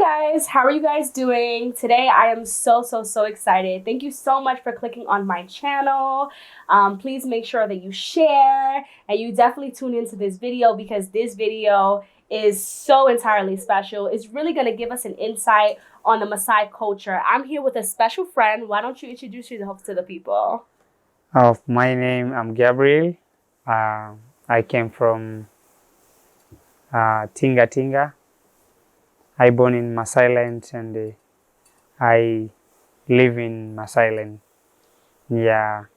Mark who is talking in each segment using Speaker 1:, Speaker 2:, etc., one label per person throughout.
Speaker 1: guys, how are you guys doing? Today I am so excited. Thank you so much for clicking on my channel. Please make sure that you share and you definitely tune into this video because this video is so entirely special. It's really going to give us an insight on the Maasai culture. I'm here with a special friend. Why don't you introduce yourself to the people?
Speaker 2: My name, I'm Gabriel. I came from Tinga Tinga. I born in Maasai land and I live in Maasai land. Yeah,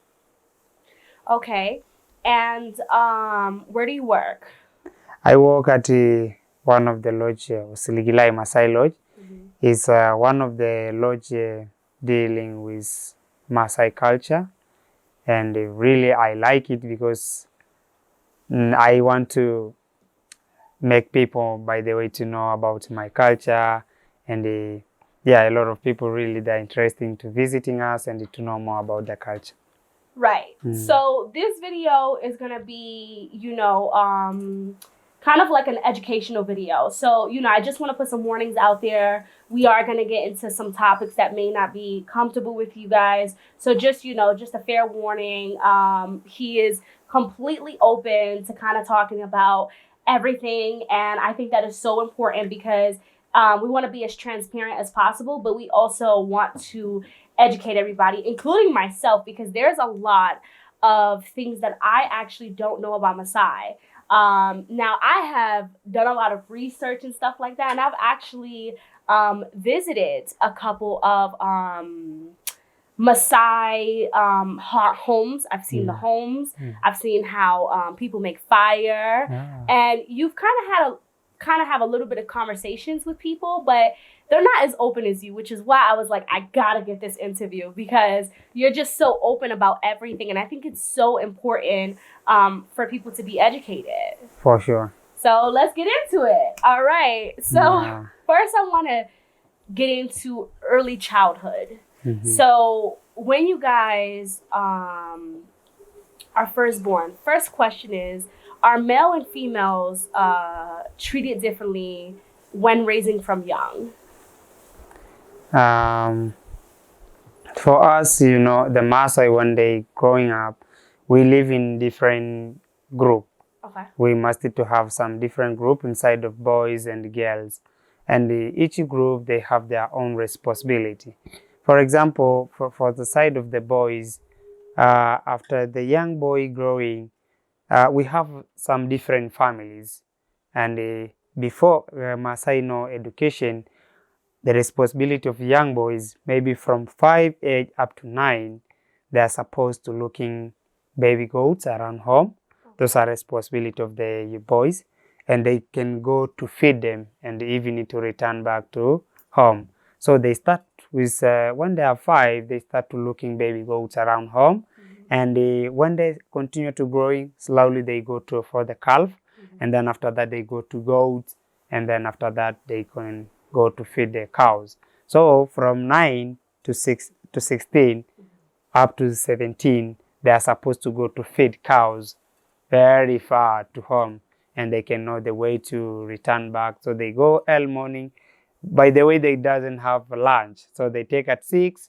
Speaker 1: Okay. And where do you work?
Speaker 2: I work at one of the lodge, Siligilai Maasai Lodge. It's one of the lodge dealing with Maasai culture, and really I like it because I want to make people, by the way, to know about my culture. And yeah, a lot of people really they're interested to visiting us and to know more about the culture.
Speaker 1: Right. So this video is gonna be, kind of like an educational video. So, I just want to put some warnings out there. We are gonna get into some topics that may not be comfortable with you guys. So just, just a fair warning. He is completely open to kind of talking about everything, and I think that is so important because we want to be as transparent as possible, but we also want to educate everybody, including myself, because there's a lot of things that I actually don't know about Maasai. Now, I have done a lot of research and stuff like that, and I've actually visited a couple of Maasai homes. I've seen the homes. I've seen how people make fire, and you've kind of have a little bit of conversations with people, but they're not as open as you, which is why I was like, I gotta get this interview because you're just so open about everything, and I think it's so important for people to be educated.
Speaker 2: For sure.
Speaker 1: So let's get into it. All right. So first, I want to get into early childhood. So when you guys are first born, first question is, are male and females treated differently when raising from young?
Speaker 2: For us, the Maasai, when they growing up, we live in different group.
Speaker 1: Okay.
Speaker 2: We must need to have some different group inside of boys and girls, and each group they have their own responsibility. For example, for the side of the boys, after the young boy growing, we have some different families, and before Maasai know education, the responsibility of young boys, maybe from 5 age up to 9, they are supposed to looking baby goats around home. Those are responsibility of the boys, and they can go to feed them and even need to return back to home. So they start with, when they are 5, they start to looking baby goats around home. And when they continue to growing, slowly they go to for the calf. And then after that, they go to goats. And then after that, they can go to feed the cows. So from 9 to 16, up to 17, they are supposed to go to feed cows very far to home, and they can know the way to return back. So they go early morning. By the way, they doesn't have lunch, so they take at 6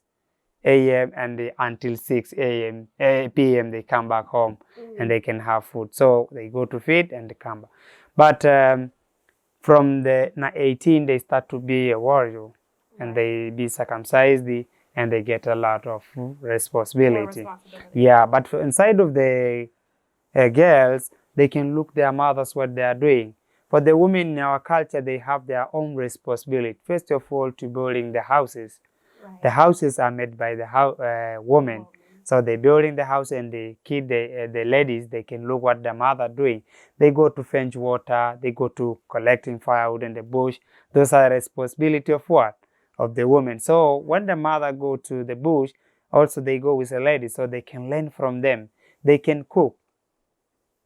Speaker 2: a.m. and until 6 a.m. p.m. they come back home and they can have food. So they go to feed and they come back. But from the 18, they start to be a warrior, and they be circumcised, and they get a lot of responsibility. Yeah, but inside of the girls, they can look their mothers what they are doing. For the women in our culture, they have their own responsibility. First of all, to building the houses. Right. The houses are made by the women. So they building the house, and the kid, the ladies, they can look what the mother doing. They go to fetch water, they go to collecting firewood in the bush. Those are responsibility of what? Of the women. So when the mother go to the bush, also they go with the ladies, so they can learn from them. They can cook.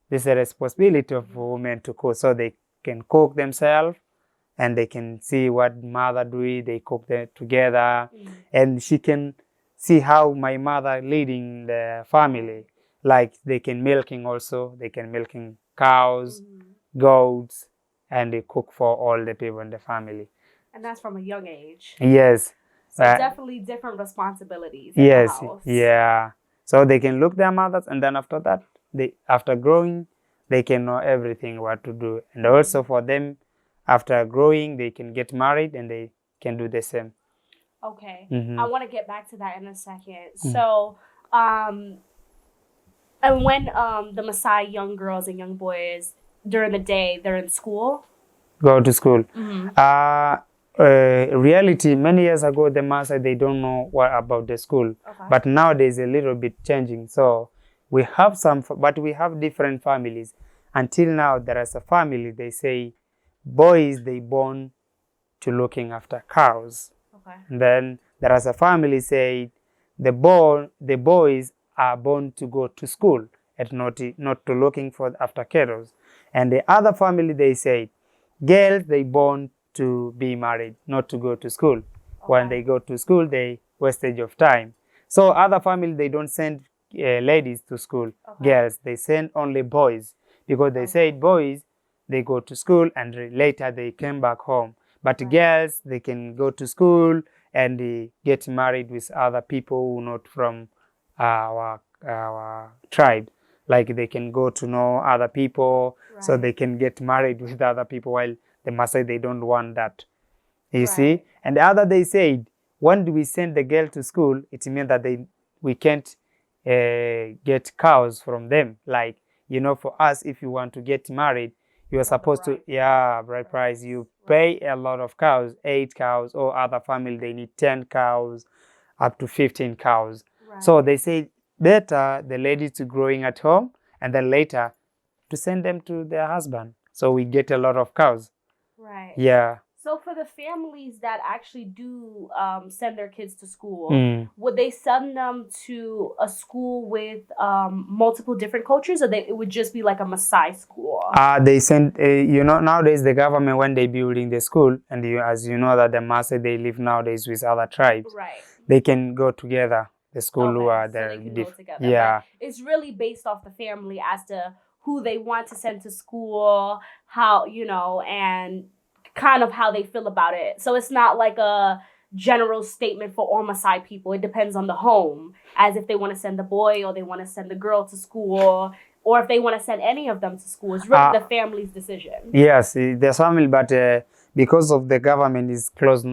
Speaker 2: This is a responsibility of women to cook, so they can cook themselves, and they can see what mother do. They cook together, and she can see how my mother leading the family. Like they can milking also. They can milking cows, goats, and they cook for all the people in the family.
Speaker 1: And that's from a young age.
Speaker 2: Yes.
Speaker 1: So definitely different responsibilities in
Speaker 2: Yes.
Speaker 1: the house.
Speaker 2: Yeah. So they can look their mothers, and then after that, after growing, they can know everything what to do. And also for them, after growing, they can get married and they can do the same.
Speaker 1: Okay.
Speaker 2: Mm-hmm.
Speaker 1: I want to get back to that in a second. So, and when the Maasai young girls and young boys during the day, they're in school.
Speaker 2: Go to school. Reality, many years ago, the Maasai, they don't know what about the school.
Speaker 1: Okay.
Speaker 2: But nowadays, a little bit changing. So we have some, but we have different families. Until now, there is a family, they say, boys, they born to looking after cows.
Speaker 1: Okay.
Speaker 2: And then there is a family say, the boys are born to go to school and not to looking for after cattle. And the other family, they say, girls, they born to be married, not to go to school. Okay. When they go to school, they wastage of time. So other family, they don't send ladies to school. Okay. Girls, they send only boys because they say boys, they go to school and later they came back home. But girls, they can go to school and get married with other people who not from our tribe. Like they can go to know other people, so they can get married with other people, while the Maasai, they don't want that. You see? And the other, they said, when we send the girl to school, it means that we can't get cows from them. Like, for us, if you want to get married, you are supposed to, bride price. You pay a lot of cows, 8 cows, or other family, they need 10 cows, up to 15 cows. So they say better the ladies to growing at home and then later to send them to their husband. So we get a lot of cows.
Speaker 1: Right.
Speaker 2: Yeah.
Speaker 1: So for the families that actually do send their kids to school, would they send them to a school with multiple different cultures, or it would just be like a Maasai school?
Speaker 2: They send, nowadays the government, when they building the school, and as you know that the Maasai, they live nowadays with other tribes. Right. They can go together. The school who are there.
Speaker 1: So they can go together. Yeah. But it's really based off the family as to who they want to send to school, how, and kind of how they feel about it. So it's not like a general statement for all Maasai people. It depends on the home, as if they want to send the boy or they want to send the girl to school, or if they want to send any of them to school. It's really the family's decision. Yes,
Speaker 2: the family, but because of the government is close,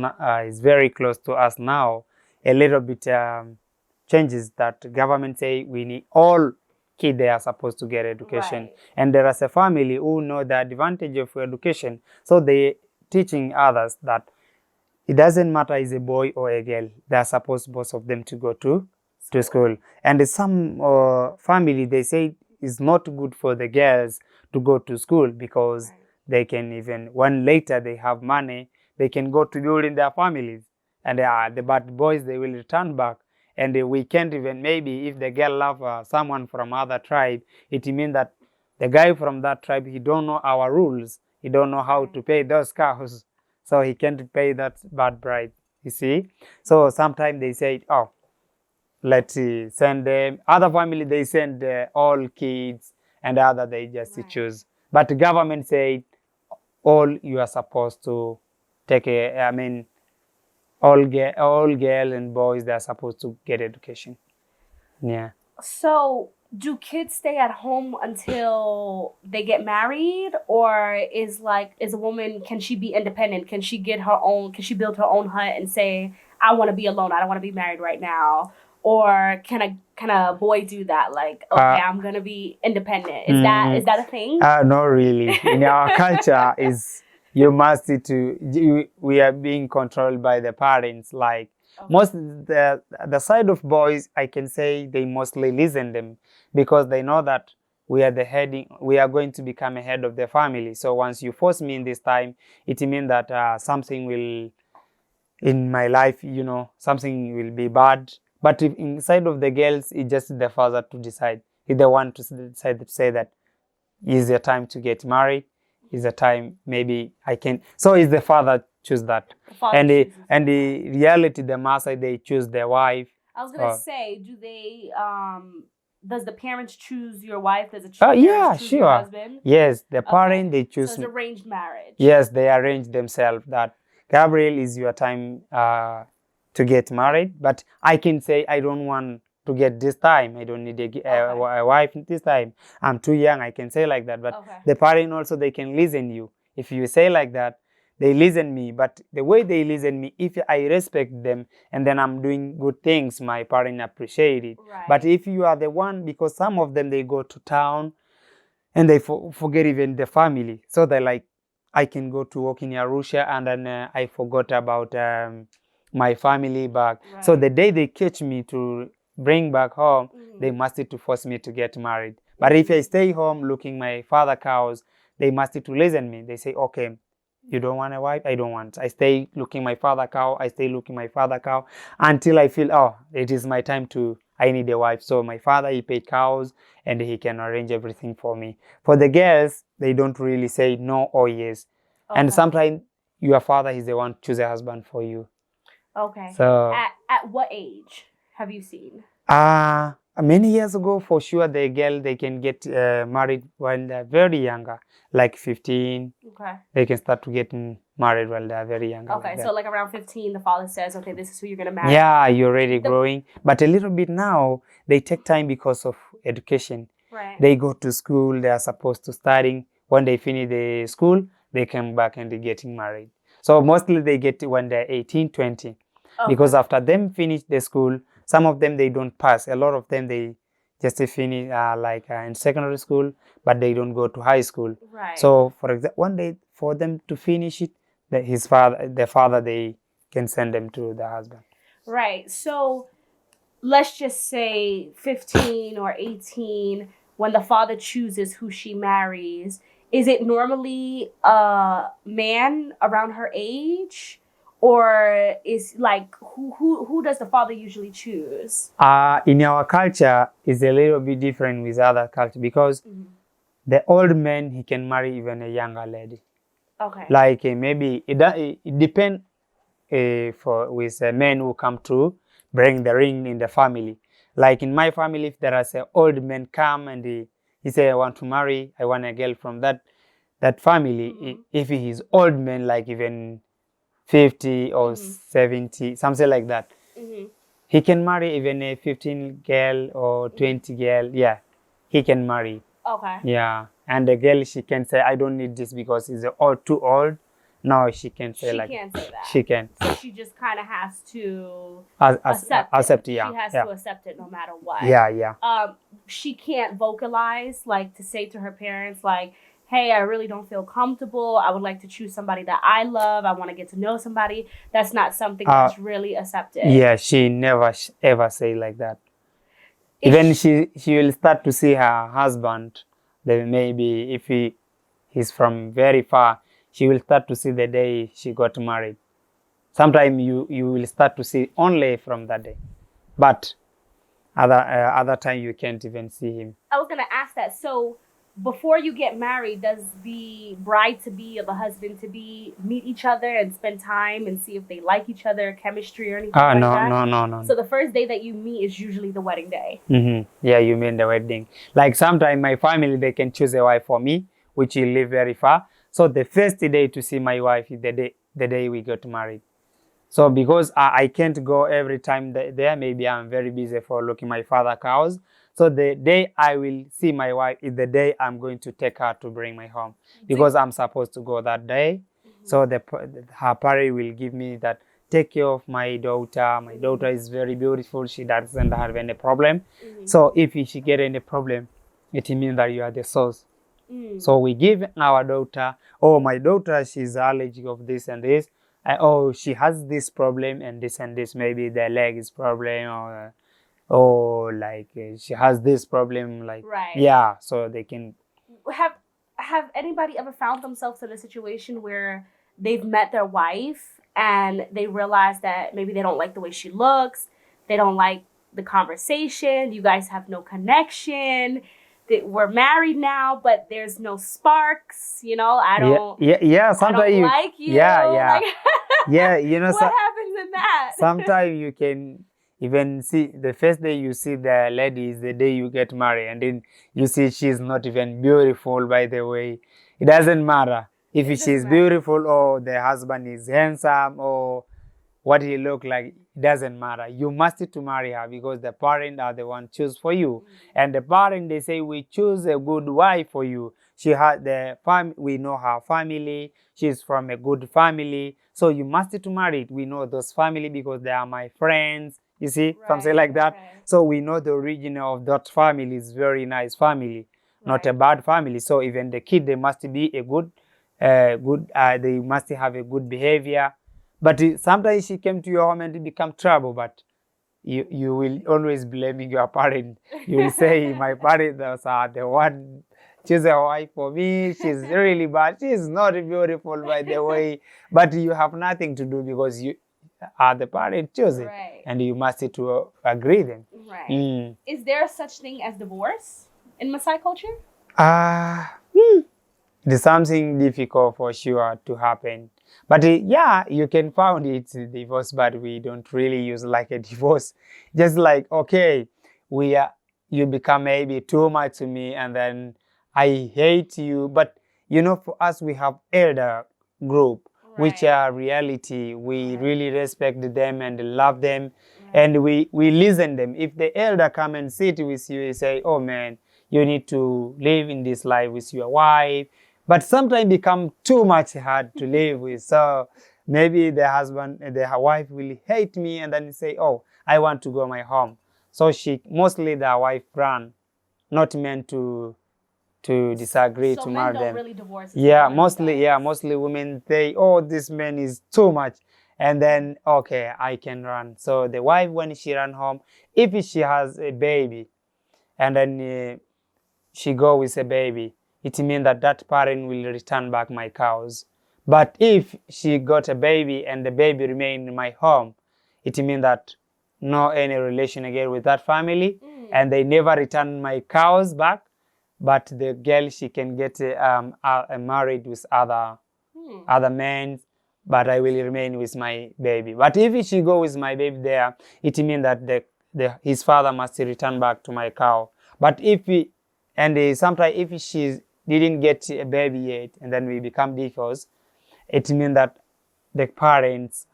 Speaker 2: is very close to us now, a little bit changes that government say we need all kids, they are supposed to get education. Right. And there is a family who know the advantage of education, so they teaching others that it doesn't matter is a boy or a girl, they are supposed both of them to go to school. And some family, they say it's not good for the girls to go to school because they can even, when later they have money, they can go to build in their families. And the bad boys, they will return back. And we can't even, maybe if the girl love someone from other tribe, it means that the guy from that tribe, he don't know our rules. He don't know how to pay those cows. So he can't pay that bad bride, you see. So sometimes they say, oh, let's send them. Other family, they send all kids, and other they just choose. But the government said, all you are supposed to take all girls and boys, they are supposed to get education. Yeah. So do kids stay at home until they get married, or is a woman, can she be independent? Can she build her own hut and say, I want to be alone, I don't want to be married right now? Or can a boy do that? Like, okay, I'm gonna be independent. Is that a thing? No, really. In our culture, you must we are being controlled by the parents. Like most the side of boys, I can say they mostly listen them because they know that we are going to become a head of the family. So once you force me in this time, it means that something will in my life, something will be bad. But if inside of the girls, it's just the father to decide. If they want to decide to say that is the time to get married, is the time maybe I can. So is the father choose that. And the reality, the Maasai, they choose their wife. I was gonna say, do they does the parents choose your wife? Does it choose your husband? Yes, the parent they choose. So it's arranged marriage. Yes, they arrange themselves that Gabriel, is your time to get married. But I can say, I don't want to get this time. I don't need a wife this time. I'm too young. I can say like that. But the parent also, they can listen you. If you say like that, they listen me. But the way they listen me, if I respect them and then I'm doing good things, my parent appreciate it.
Speaker 1: Right.
Speaker 2: But if you are the one, because some of them, they go to town and they forget even the family. So they're like, I can go to work in Arusha and then I forgot about my family back.
Speaker 1: Right.
Speaker 2: So the day they catch me to bring back home, they must to force me to get married. But if I stay home looking my father cows, they must to listen me. They say, okay, you don't want a wife? I don't want. I stay looking my father cow. I stay looking my father cow until I feel, oh, it is my time to, I need a wife. So my father, he paid cows and he can arrange everything for me. For the girls, they don't really say no or yes. And sometimes your father is the one choose a husband for you.
Speaker 1: Okay.
Speaker 2: So
Speaker 1: at what age have you seen?
Speaker 2: Many years ago, for sure, the girl, they can get married when they're very younger, like 15.
Speaker 1: Okay.
Speaker 2: They can start to get married when they're very young.
Speaker 1: Okay, so like around 15, the father says, okay, this is who you're going to marry.
Speaker 2: Yeah, you're already growing. But a little bit now, they take time because of education.
Speaker 1: Right.
Speaker 2: They go to school, they are supposed to studying. When they finish the school, they come back and they're getting married. So mostly they get when they're 18, 20. Because after them finish the school, some of them, they don't pass. A lot of them, they just finish in secondary school, but they don't go to high school.
Speaker 1: Right.
Speaker 2: So for example, one day for them to finish it, the father, they can send them to the husband.
Speaker 1: Right. So let's just say 15 or 18, when the father chooses who she marries, is it normally a man around her age? Or is like who does the father usually choose?
Speaker 2: In our culture, it's a little bit different with other culture because the old man, he can marry even a younger lady.
Speaker 1: Okay.
Speaker 2: Like maybe it depends with men who come to bring the ring in the family. Like in my family, if there is an old man come and he say, I want to marry, I want a girl from that family. If he is old man, like even 50 or 70, something like that. He can marry even a 15 girl or 20 girl. Yeah, he can marry.
Speaker 1: Okay.
Speaker 2: Yeah, and the girl, she can say, I don't need this because it's too old. No, she can say
Speaker 1: she can't say that.
Speaker 2: She can.
Speaker 1: So she just kind of has to
Speaker 2: accept it. Yeah.
Speaker 1: She has to accept it no matter what.
Speaker 2: Yeah.
Speaker 1: She can't vocalize, like to say to her parents, like, hey, I really don't feel comfortable. I would like to choose somebody that I love. I want to get to know somebody. That's not something that's really accepted.
Speaker 2: Yeah, she never ever say like that. Even she will start to see her husband. Then maybe if he's from very far, she will start to see the day she got married. Sometimes you will start to see only from that day. But other time you can't even see him.
Speaker 1: I was going to ask that. So before you get married, does the bride-to-be or the husband-to-be meet each other and spend time and see if they like each other, chemistry or anything like that?
Speaker 2: No.
Speaker 1: So the first day that you meet is usually the wedding day?
Speaker 2: Yeah, you mean the wedding. Like sometimes my family, they can choose a wife for me, which will live very far. So the first day to see my wife is the day we got married. So because I can't go every time there, maybe I'm very busy for looking my father cows. So the day I will see my wife is the day I'm going to take her to bring me home, because I'm supposed to go that day. So her parent will give me that, take care of my daughter. My daughter is very beautiful. She doesn't have any problem. So if she get any problem, it means that you are the source. So we give our daughter, oh, my daughter, she's allergic of this and this. Oh, she has this problem and this. Maybe the leg is problem, or like she has this problem, like yeah. So they can
Speaker 1: have anybody ever found themselves in a situation where they've met their wife and they realize that maybe they don't like the way she looks, they don't like the conversation, you guys have no connection, that we're married now, but there's no sparks, I don't
Speaker 2: sometimes
Speaker 1: I don't like you.
Speaker 2: Like, yeah,
Speaker 1: what happens in that?
Speaker 2: Sometimes you can even see the first day you see the lady is the day you get married, and then you see she's not even beautiful, by the way. It doesn't matter. If
Speaker 1: It
Speaker 2: she's
Speaker 1: doesn't matter.
Speaker 2: beautiful or the husband is handsome or what he look like, it doesn't matter. You must to marry her because the parents are the one choose for you. And the parent, they say, we choose a good wife for you. She had the we know her family. She's from a good family. So you must to marry it. We know those family because they are my friends. You see, something like that.
Speaker 1: Right.
Speaker 2: So we know the origin of that family is very nice family, not a bad family. So even the kid, they must be a good, they must have a good behavior. But sometimes she came to your home and it become trouble. But you will always blaming your parent. You will say, my parents are the one choose a wife for me. She's really bad. She's not beautiful, by the way. But you have nothing to do because you are the parent choose it, and you must to agree them.
Speaker 1: Right. Is there such thing as divorce in Maasai culture?
Speaker 2: It is something difficult for sure to happen. But yeah, you can found it divorce, but we don't really use like a divorce. Just like, okay, you become maybe too much to me and then I hate you. But for us, we have elder group, which are reality. We really respect them and love them, and we listen them. If the elder come and sit with you, he say, oh man, you need to live in this life with your wife. But sometimes become too much hard to live with. So maybe the wife will hate me and then say, oh, I want to go my home. So mostly the wife run, not meant to disagree
Speaker 1: so
Speaker 2: to
Speaker 1: men
Speaker 2: marry
Speaker 1: don't
Speaker 2: them.
Speaker 1: really divorce.
Speaker 2: Mostly women say, oh, this man is too much. And then, okay, I can run. So the wife, when she run home, if she has a baby and then she go with a baby, it means that parent will return back my cows. But if she got a baby and the baby remain in my home, it means that no any relation again with that family, and they never return my cows back. But the girl, she can get married with other men, but I will remain with my baby. But if she go with my baby there, it means that his father must return back to my cow. But sometimes if she didn't get a baby yet, and then we become divorced, it means that her parents,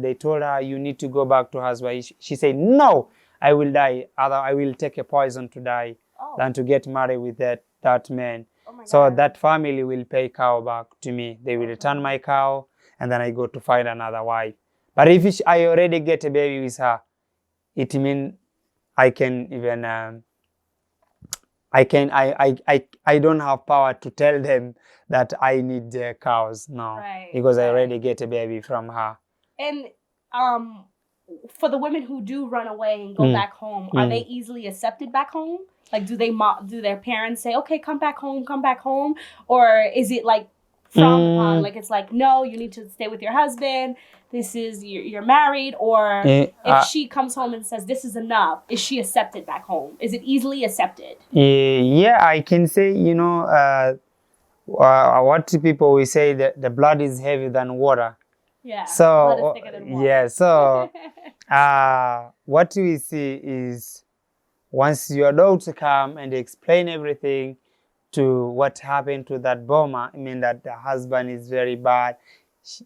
Speaker 2: they told her, you need to go back to husband. She said, no, I will die. I will take a poison to die than to get married with that man. So that family will pay cow back to me. They will return my cow, and then I go to find another wife. But if I already get a baby with her, it means I can even I don't have power to tell them that I need the cows now, because I already get a baby from her.
Speaker 1: And for the women who do run away and go back home, are they easily accepted back home? Like, do their parents say, okay, come back home, or is it like frowned upon? Like, it's like, no, you need to stay with your husband. This is you're married. Or if she comes home and says this is enough, is she accepted back home? Is it easily accepted?
Speaker 2: Yeah, I can say, what people will say, that the blood is heavier than water.
Speaker 1: Yeah.
Speaker 2: So
Speaker 1: blood is thicker than water.
Speaker 2: yeah. So what we see is, once your daughter come and explain everything to what happened to that bomber, I mean that the husband is very bad.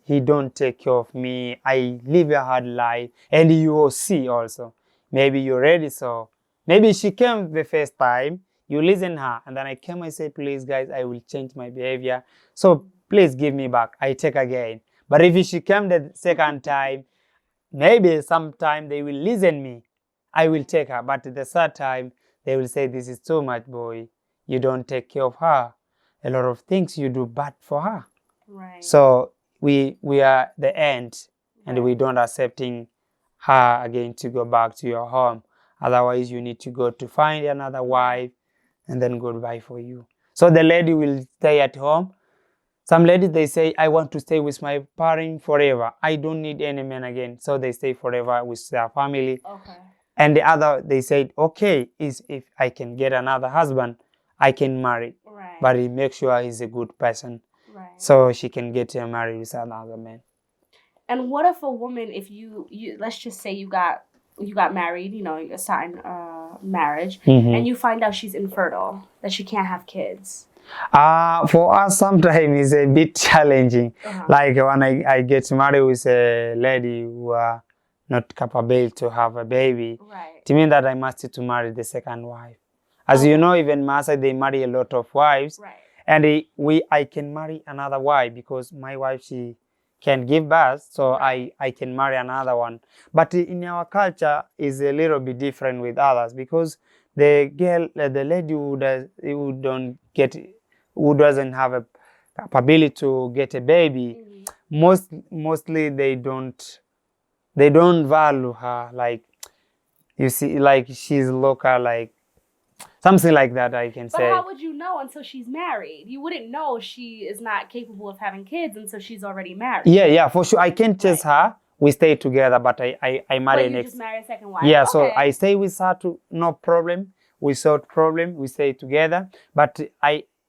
Speaker 2: He don't take care of me. I live a hard life, and you will see also. Maybe you're ready. So maybe she came the first time, you listen her, and then I came. I say, please guys, I will change my behavior. So please give me back. I take again. But if she came the second time, maybe sometime they will listen me. I will take her. But the third time, they will say, this is too much, boy. You don't take care of her. A lot of things you do bad for her.
Speaker 1: Right.
Speaker 2: So we are the end, and we don't accepting her again to go back to your home. Otherwise, you need to go to find another wife, and then goodbye for you. So the lady will stay at home. Some ladies, they say, I want to stay with my parents forever. I don't need any man again. So they stay forever with their family.
Speaker 1: Okay.
Speaker 2: And the other, they said, okay, if I can get another husband, I can marry.
Speaker 1: Right.
Speaker 2: But he make sure he's a good person.
Speaker 1: Right.
Speaker 2: So she can get married with another man.
Speaker 1: And what if a woman, if you let's just say you got married, you signed marriage, and you find out she's infertile, that she can't have kids.
Speaker 2: For us, sometimes it's a bit challenging. Like when I get married with a lady who are not capable to have a baby,
Speaker 1: Right.
Speaker 2: it means that I must to marry the second wife. As you know, even Maasai, they marry a lot of wives.
Speaker 1: Right.
Speaker 2: And I can marry another wife because my wife, she can give birth, so I can marry another one. But in our culture, is a little bit different with others because the girl, the lady who doesn't have a capability to get a baby, mostly they don't value her, like, you see, like she's local, like something like that, I can say.
Speaker 1: But how would you know until she's married? You wouldn't know she is not capable of having kids until she's already married.
Speaker 2: Yeah, for sure. I can't chase her. We stay together, but I marry
Speaker 1: But you
Speaker 2: next.
Speaker 1: just marry a second wife.
Speaker 2: Yeah,
Speaker 1: okay.
Speaker 2: so I stay with her to no problem. We solve problem. We stay together. But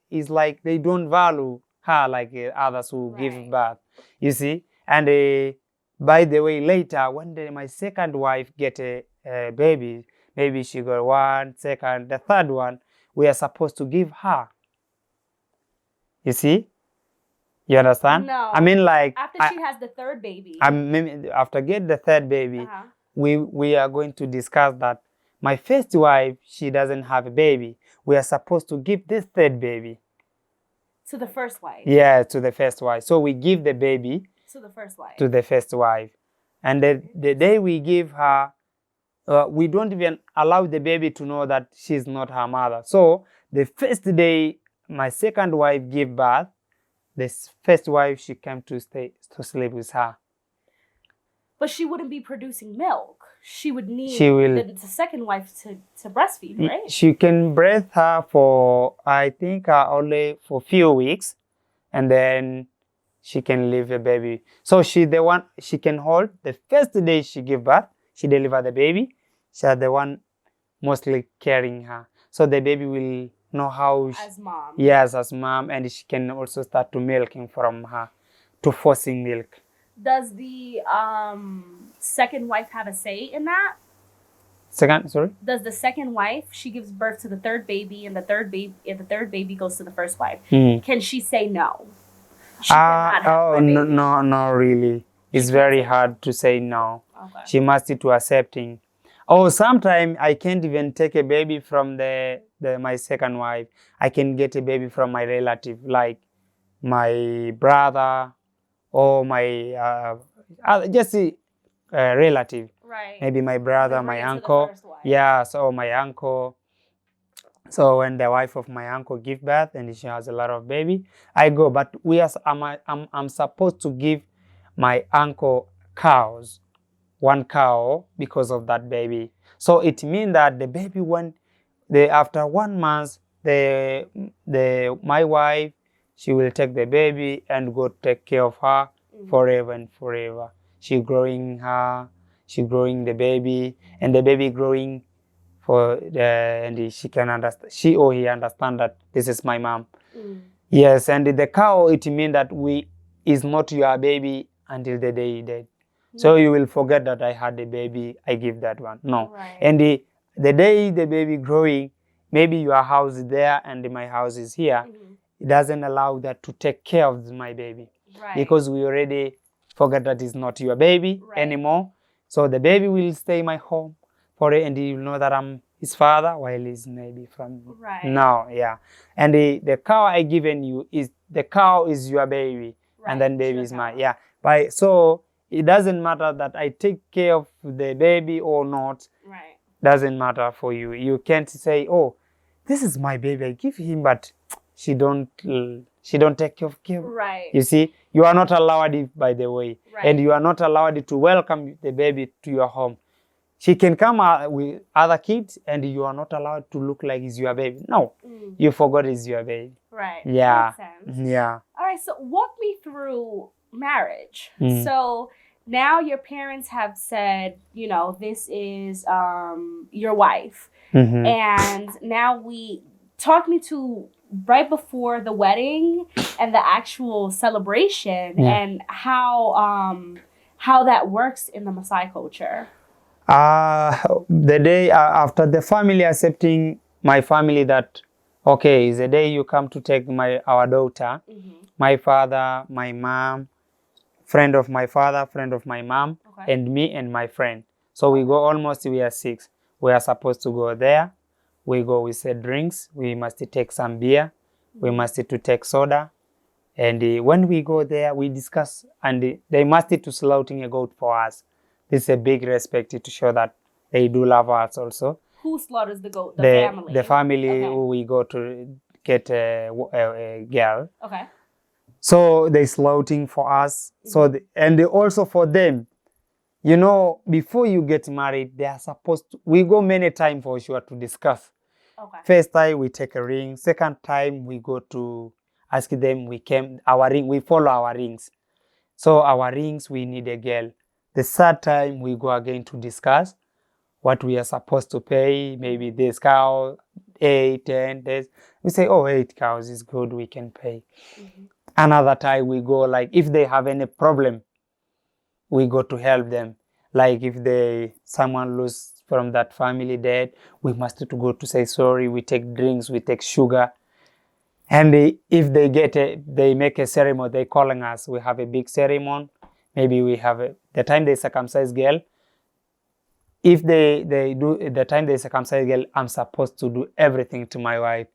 Speaker 2: it's like they don't value her like others who give birth. You see. And by the way, later when my second wife get a baby, maybe she got one, second, the third one, we are supposed to give her. You see. You understand?
Speaker 1: No.
Speaker 2: I mean, like
Speaker 1: after she has the third baby.
Speaker 2: After get the third baby, we are going to discuss that my first wife, she doesn't have a baby. We are supposed to give this third baby
Speaker 1: to the first wife.
Speaker 2: Yeah, to the first wife. So we give the baby
Speaker 1: to the first wife.
Speaker 2: To the first wife, and the day we give her, we don't even allow the baby to know that she's not her mother. So the first day my second wife gave birth, this first wife, she came to sleep with her.
Speaker 1: But she wouldn't be producing milk. She would need the second wife to breastfeed, right?
Speaker 2: She can breastfeed her for, I think, only for a few weeks, and then she can leave the baby. So she can hold the first day she give birth, she deliver the baby. She's the one mostly carrying her. So the baby will know how
Speaker 1: as mom.
Speaker 2: Yes, as mom, and she can also start to milking from her, to forcing milk.
Speaker 1: Does the second wife have a say in that?
Speaker 2: Sorry?
Speaker 1: Does the second wife, she gives birth to the third baby, and the third baby goes to the first wife? Can she say no? She cannot have my baby.
Speaker 2: No, really. It's very hard to say no.
Speaker 1: Okay.
Speaker 2: She must be to accepting. Sometimes I can't even take a baby from my second wife. I can get a baby from my relative, like my brother or my just a relative.
Speaker 1: Right.
Speaker 2: Maybe my brother, my uncle. Yeah, so my uncle. So when the wife of my uncle give birth and she has a lot of baby, I go. But I'm supposed to give my uncle cows. One cow because of that baby. So it means that the baby, after 1 month, my wife, she will take the baby and go take care of her forever and forever. She growing the baby, and the baby growing and she can understand. She or he understand that this is my mom. Yes, and the cow, it means that is not your baby until the day he died. So you will forget that I had a baby, I give that one. No.
Speaker 1: Right.
Speaker 2: And the day the baby growing, maybe your house is there and my house is here. It doesn't allow that to take care of my baby.
Speaker 1: Right.
Speaker 2: Because we already forget that it's not your baby anymore. So the baby will stay in my home for it, and you know that I'm his father while he's maybe from now. Yeah. And the cow I given you is your baby. And then baby is mine. Yeah. So it doesn't matter that I take care of the baby or not.
Speaker 1: Right.
Speaker 2: Doesn't matter for you. You can't say, "Oh, this is my baby. I give him, but she don't take care of him."
Speaker 1: Right.
Speaker 2: You see, you are not allowed it, by the way, and you are not allowed to welcome the baby to your home. She can come with other kids, and you are not allowed to look like it's your baby. No, you forgot it's your baby.
Speaker 1: Right.
Speaker 2: Yeah.
Speaker 1: Makes sense.
Speaker 2: Yeah.
Speaker 1: All right. So walk me through marriage. So now your parents have said, this is your wife, and now talk me to right before the wedding and the actual celebration and how that works in the Maasai culture.
Speaker 2: The day after the family accepting my family that, okay, it's the day you come to take our daughter.
Speaker 1: Mm-hmm.
Speaker 2: My father, my mom, friend of my father, friend of my mom,
Speaker 1: Okay.
Speaker 2: and me and my friend. So we go almost, we are 6. We are supposed to go there. We go with drinks. We must take some beer. We must to take soda. And when we go there, we discuss, and they must to slaughtering a goat for us. This is a big respect to show that they do love us also.
Speaker 1: Who slaughters the goat? The family?
Speaker 2: The family
Speaker 1: Okay.
Speaker 2: who we go to get a girl.
Speaker 1: Okay.
Speaker 2: So they slaughtering for us. So and also for them, you know, before you get married, they are supposed to, we go many times for sure to discuss.
Speaker 1: Okay.
Speaker 2: First time we take a ring. Second time we go to ask them, we came, our ring, we follow our rings. So our rings, we need a girl. The third time we go again to discuss what we are supposed to pay. Maybe this cow, 8, 10 days. We say, oh, 8 cows is good, we can pay. Another time we go, like if they have any problem, we go to help them. Like if someone lose from that family dead, we must to go to say sorry. We take drinks, we take sugar. And if they make a ceremony, they calling us. We have a big ceremony. Maybe we have the time they circumcise girl. If they do the time they circumcise girl, I'm supposed to do everything to my wife.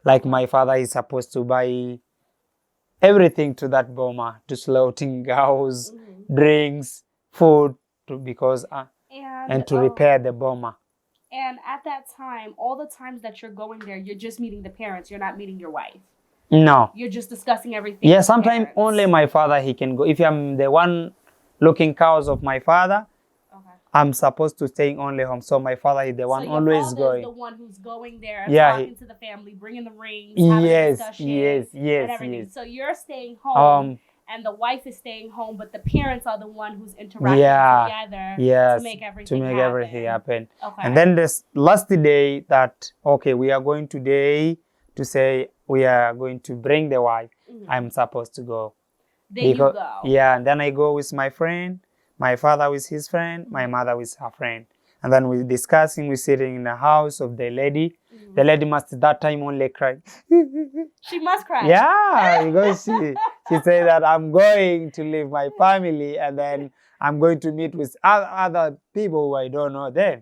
Speaker 2: Like my father is supposed to buy everything to that boma, to slaughtering cows, drinks, food, because and to repair the boma.
Speaker 1: And at that time, all the times that you're going there, you're just meeting the parents. You're not meeting your wife.
Speaker 2: No.
Speaker 1: You're just discussing everything.
Speaker 2: Yeah, sometimes only my father, he can go. If I'm the one looking cows of my father, I'm supposed to stay only home. So my father is the one always going.
Speaker 1: Is the one who's going there, talking to the family, bringing the rings, having a discussion, and everything.
Speaker 2: Yes.
Speaker 1: So you're staying home, and the wife is staying home, but the parents are the one who's interacting together to make everything happen. Okay.
Speaker 2: And then this last day that, okay, we are going today to say we are going to bring the wife. I'm supposed to go.
Speaker 1: Then you go.
Speaker 2: Yeah, and then I go with my friend. My father with his friend, my mother with her friend. And then we're discussing, we're sitting in the house of the lady. The lady must that time only cry.
Speaker 1: She must cry.
Speaker 2: Yeah, because she said that I'm going to leave my family and then I'm going to meet with other people who I don't know them.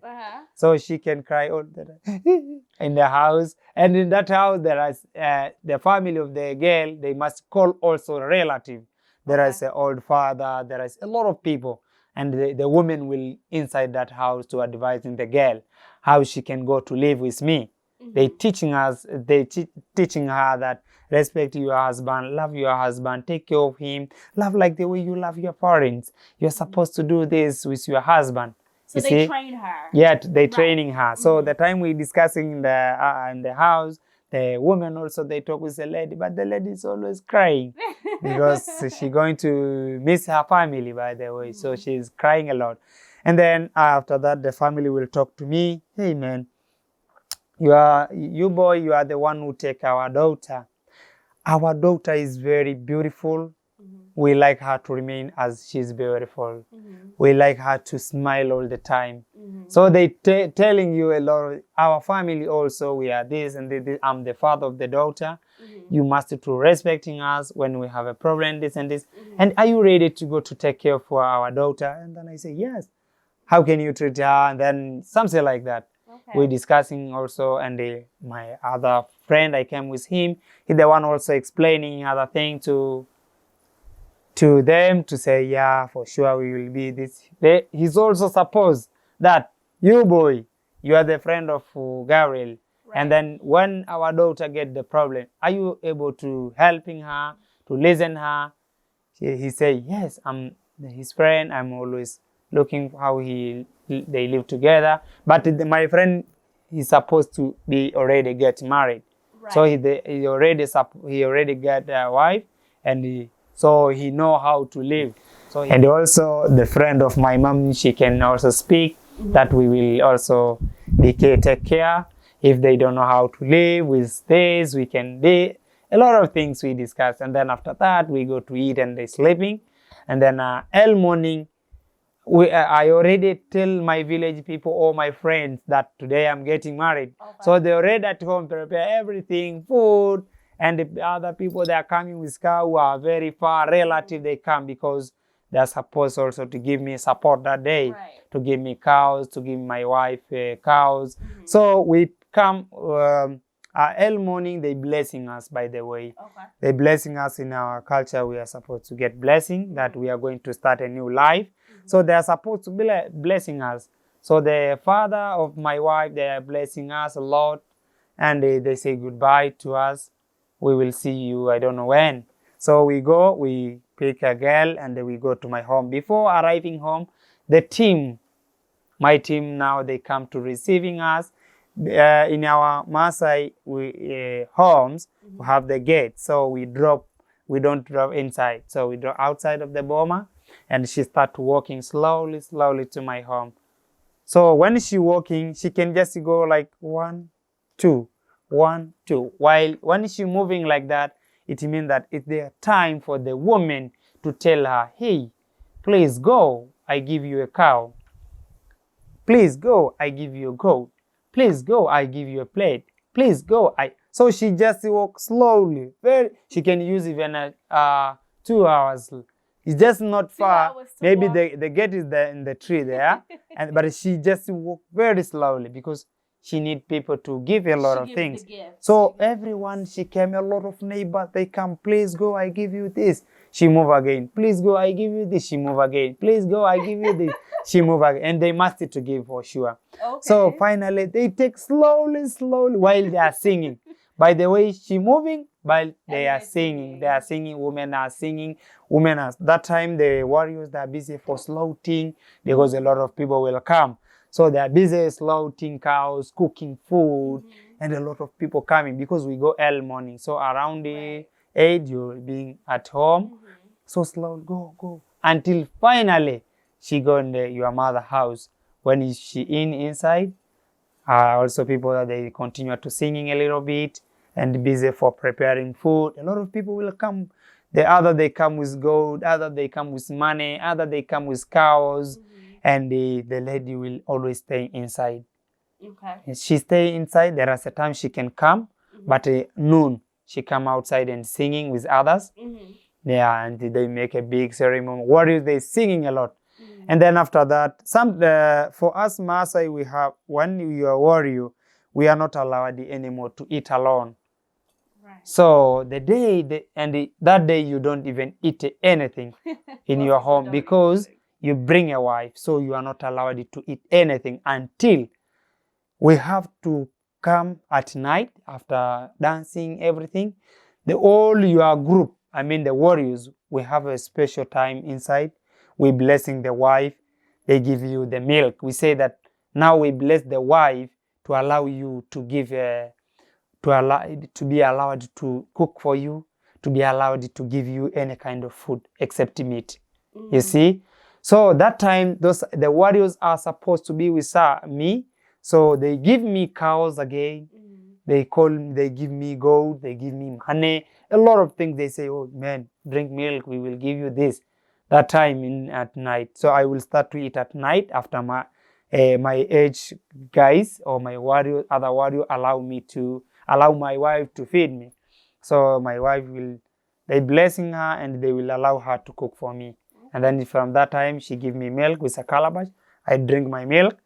Speaker 2: So she can cry all the time in the house. And in that house, there is the family of the girl, they must call also a relative. There is an old father, there is a lot of people. And the woman will inside that house to advising the girl how she can go to live with me. They teaching her that respect your husband, love your husband, take care of him, love like the way you love your parents. You're supposed to do this with your husband.
Speaker 1: So they train her.
Speaker 2: Yeah, they training her. So the time we discussing in the house, the woman also, they talk with the lady, but the lady is always crying because she's going to miss her family, by the way. So she's crying a lot. And then after that, the family will talk to me. Hey, man, you boy, you are the one who take our daughter. Our daughter is very beautiful. We like her to remain as she's beautiful. We like her to smile all the time. So they telling you a lot. Our family also, we are this and this. I'm the father of the daughter. You must to respecting us when we have a problem, this and this. And are you ready to go to take care for our daughter? And then I say, yes. How can you treat her? And then something like that. We're discussing also, and my other friend, I came with him. He's the one also explaining other things to them to say, yeah, for sure we will be this. He's also supposed that you boy, you are the friend of Gabriel. And then when our daughter get the problem, are you able to helping her, to listen her? He say, yes, I'm his friend. I'm always looking how they live together. But my friend, he's supposed to be already get married. So he already got a wife, and so he know how to live. So and also the friend of my mom, she can also speak that we will also take care. If they don't know how to live with this, we can do a lot of things we discuss. And then after that, we go to eat and they sleeping. And then early morning, I already tell my village people, all my friends, that today I'm getting married.
Speaker 1: Okay.
Speaker 2: So they already at home prepare everything, food, and the other people that are coming with car who are very far relative, they come because they're supposed also to give me support that day,
Speaker 1: Right.
Speaker 2: to give me cows, to give my wife cows. So we come early morning. They blessing us, by the way.
Speaker 1: Okay.
Speaker 2: They blessing us. In our culture, we are supposed to get blessing that we are going to start a new life. So they are supposed to be blessing us. So the father of my wife, they are blessing us a lot, and they say goodbye to us. We will see you, I don't know when. So we go, we pick a girl, and then we go to my home. Before arriving home, the team, my team now, they come to receiving us. In our Maasai homes, we have the gate, so we don't drop inside. So we drop outside of the boma, and she start walking slowly to my home. So when she walking, she can just go like 1, 2, 1, 2. While when she moving like that, it means that it's their time for the woman to tell her, hey, please go, I give you a cow. Please go, I give you a goat. Please go, I give you a plate. Please go, So she just walks slowly. She can use even 2 hours. It's just not far. Maybe the gate is there in the tree there, but she just walk very slowly because she need people to give a lot of things. So everyone, she came, a lot of neighbors, they come, please go, I give you this. She move again. Please go, I give you this. She move again. Please go, I give you this. She move again. And they must to give for sure. Okay. So finally, they take slowly while they are singing. By the way, she moving, while they are singing. They are singing, women are singing. Women are, that time the warriors, they are busy for slaughtering because a lot of people will come. So they are busy slaughtering cows, cooking food, and a lot of people coming because we go early morning. So around the 8, you're being at home. So slow, go. Until finally, she go in your mother's house. When she inside, also people, they continue to singing a little bit and busy for preparing food. A lot of people will come. They come with gold, other they come with money, other they come with cows, and the lady will always stay inside. Okay. And she stay inside. There is a time she can come, but noon she come outside and singing with others. Yeah, and they make a big ceremony. Warriors, they singing a lot. And then after that, for us Maasai, we have, when you are warrior, we are not allowed anymore to eat alone. Right. So that day you don't even eat anything in your home because you bring a wife. So you are not allowed to eat anything until we have to come at night after dancing, everything. All your group, I mean the warriors, we have a special time inside. We blessing the wife. They give you the milk. We say that now we bless the wife to allow you to give to be allowed to cook for you, to be allowed to give you any kind of food except meat. You see? So that time, the warriors are supposed to be with me. So they give me cows again. They give me gold, they give me honey, a lot of things. They say, oh man, drink milk, we will give you this. That time at night. So I will start to eat at night after my age guys or my other warrior allow my wife to feed me. So my wife they blessing her and they will allow her to cook for me. And then from that time, she give me milk with a calabash. I drink my milk.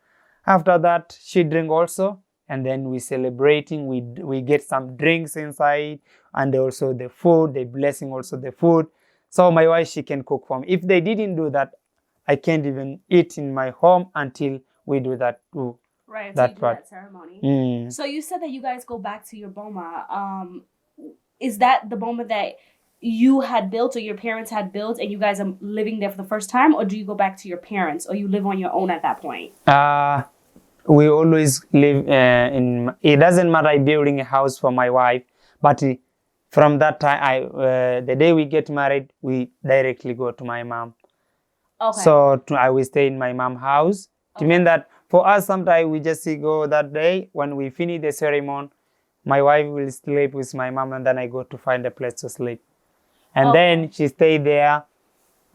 Speaker 2: After that, she drink also. And then we celebrating, we get some drinks inside, and also the food, they blessing also the food. So my wife, she can cook for me. If they didn't do that, I can't even eat in my home until we do that too.
Speaker 1: Right, that part. That ceremony. So you said that you guys go back to your boma. Is that the boma that you had built or your parents had built and you guys are living there for the first time, or do you go back to your parents, or you live on your own at that point?
Speaker 2: We always live it doesn't matter, I building a house for my wife, but from that time, the day we get married, we directly go to my mom. Okay. So I will stay in my mom's house. Okay. To mean that for us, sometimes we just go that day. When we finish the ceremony, my wife will sleep with my mom, and then I go to find a place to sleep. And then she stayed there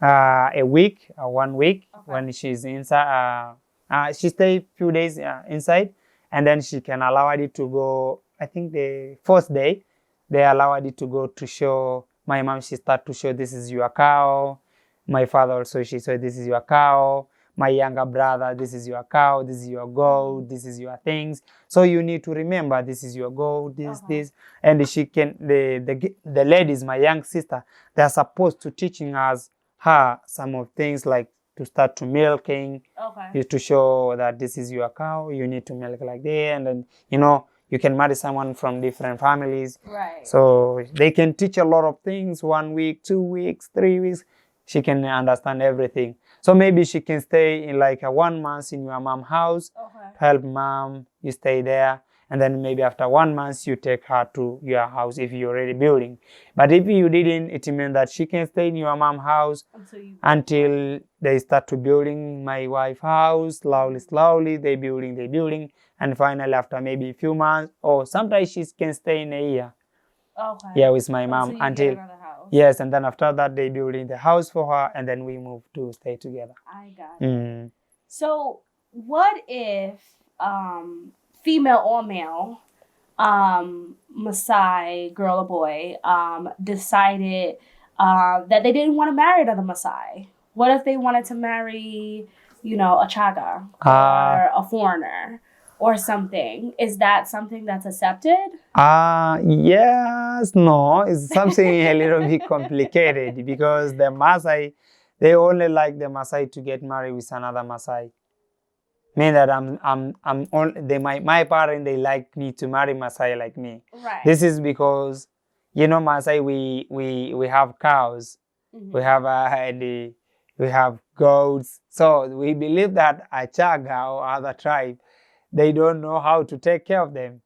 Speaker 2: a week or 1 week. Okay. when she's inside. She stay few days inside, and then she can allow it to go. I think the first day, they allow it to go to show. My mom, she start to show, this is your cow. My father also, she said, this is your cow. My younger brother, this is your cow, this is your goat, this is your things. So you need to remember, this is your goat, this. And she can, the ladies, my young sister, they're supposed to teaching her some of things like to start to milking, to show that this is your cow, you need to milk like that. And then, you can marry someone from different families.
Speaker 1: Right.
Speaker 2: So they can teach a lot of things, 1 week, 2 weeks, 3 weeks. She can understand everything. So maybe she can stay in like 1 month in your mom's house, help mom, you stay there. And then maybe after 1 month, you take her to your house if you're already building. But if you didn't, it means that she can stay in your mom's house until they start to building my wife's house. Slowly, they building. And finally, after maybe a few months, or sometimes she can stay in a year. Yeah, with my mom until yes, and then after that they building the house for her, and then we move to stay together.
Speaker 1: I got it. So what if female or male, Maasai girl or boy, decided that they didn't want to marry another Maasai? What if they wanted to marry, a Chaga or a foreigner or something? Is that something that's accepted?
Speaker 2: Yes, no, it's something a little bit complicated because the Maasai, they only like the Maasai to get married with another Maasai. Mean that I'm only my parents, they like me to marry Maasai like me.
Speaker 1: Right.
Speaker 2: This is because Maasai, we have cows, we have we have goats. So we believe that a Chaga or other tribe, they don't know how to take care of them.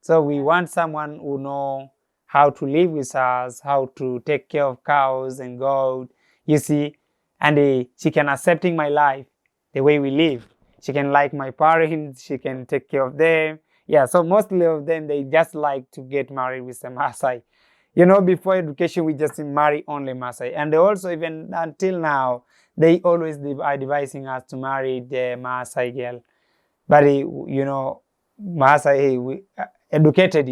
Speaker 2: So we want someone who know how to live with us, how to take care of cows and goats, you see, and she can accepting my life, the way we live. She can like my parents, she can take care of them. Yeah, so mostly of them, they just like to get married with the Maasai. Before education, we just marry only Maasai. And they also, even until now, they always are advising us to marry the Maasai girl. But, Maasai, educated,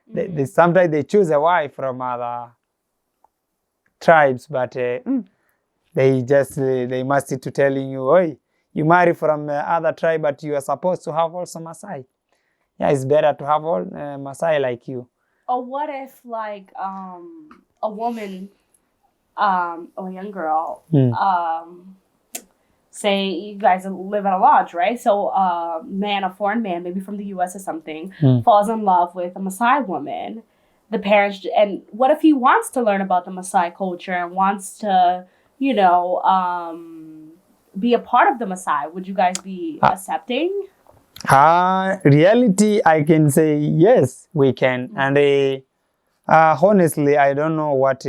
Speaker 2: they sometimes they choose a wife from other tribes, but they must to telling you, oi, you marry from other tribe, but you are supposed to have also Maasai. Yeah, it's better to have all Maasai like you.
Speaker 1: Or what if like a woman or a young girl say you guys live at a lodge, right? So a foreign man, maybe from the US or something, falls in love with a Maasai woman. The parents, and what if he wants to learn about the Maasai culture and wants to, be a part of the Maasai? Would you guys be accepting?
Speaker 2: Reality, I can say yes, we can. And honestly, I don't know what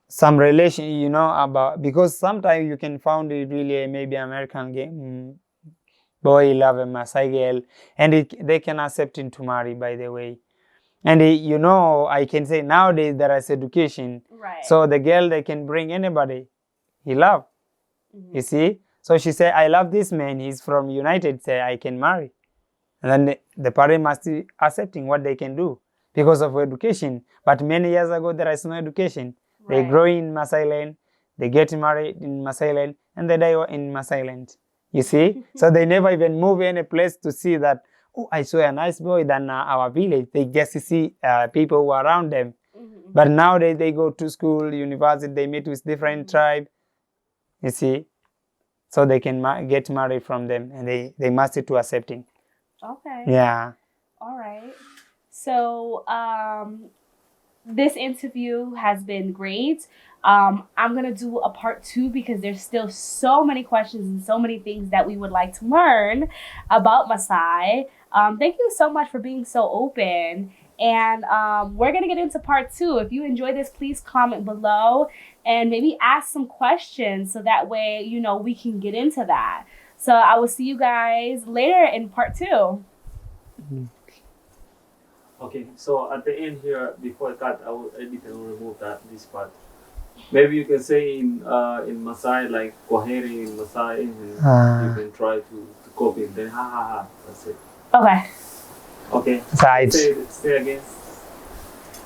Speaker 2: some relation, about, because sometimes you can find it really maybe American boy love a Maasai girl, and they can accept him to marry, by the way. And I can say nowadays there is education,
Speaker 1: right? So
Speaker 2: the girl, they can bring anybody he love. You see, so she said, I love this man, he's from United, say I can marry. And then the parent must be accepting what they can do because of education. But many years ago, there is no education. Right. They grow in Maasai land, they get married in Maasai land, and they die in Maasai land. You see? So they never even move any place to see that, oh, I saw a nice boy than our village. They just see people who are around them. But nowadays, they go to school, university, they meet with different tribe. You see? So they can get married from them, and they must be to accepting.
Speaker 1: Okay.
Speaker 2: Yeah.
Speaker 1: All right. So this interview has been great. I'm going to do a part 2 because there's still so many questions and so many things that we would like to learn about Maasai. Thank you so much for being so open. And we're going to get into part 2. If you enjoy this, please comment below and maybe ask some questions so that way, we can get into that. So I will see you guys later in part 2.
Speaker 3: Okay, so at the end here, before I cut, I will edit and remove this part. Maybe you can say in Maasai, like Kwaheri in Maasai, and you can try to copy it. Then ha ha ha. That's it.
Speaker 1: Okay.
Speaker 3: Okay.
Speaker 2: Right.
Speaker 3: Say again.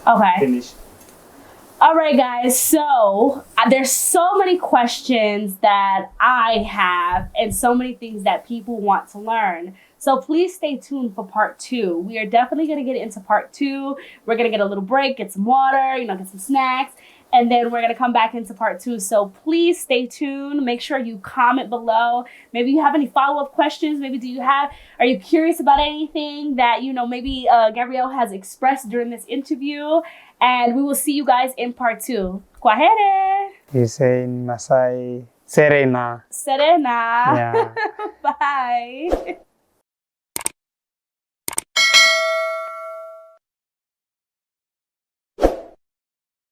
Speaker 1: Okay.
Speaker 3: Finish.
Speaker 1: All right, guys. So there's so many questions that I have and so many things that people want to learn. So please stay tuned for part 2. We are definitely going to get into part 2. We're going to get a little break, get some water, get some snacks, and then we're going to come back into part 2. So please stay tuned. Make sure you comment below. Maybe you have any follow-up questions. Maybe are you curious about anything that, maybe Gabrielle has expressed during this interview? And we will see you guys in part 2. Kwaheri.
Speaker 2: You say in Maasai, Serena.
Speaker 1: Serena.
Speaker 2: Yeah.
Speaker 1: Bye.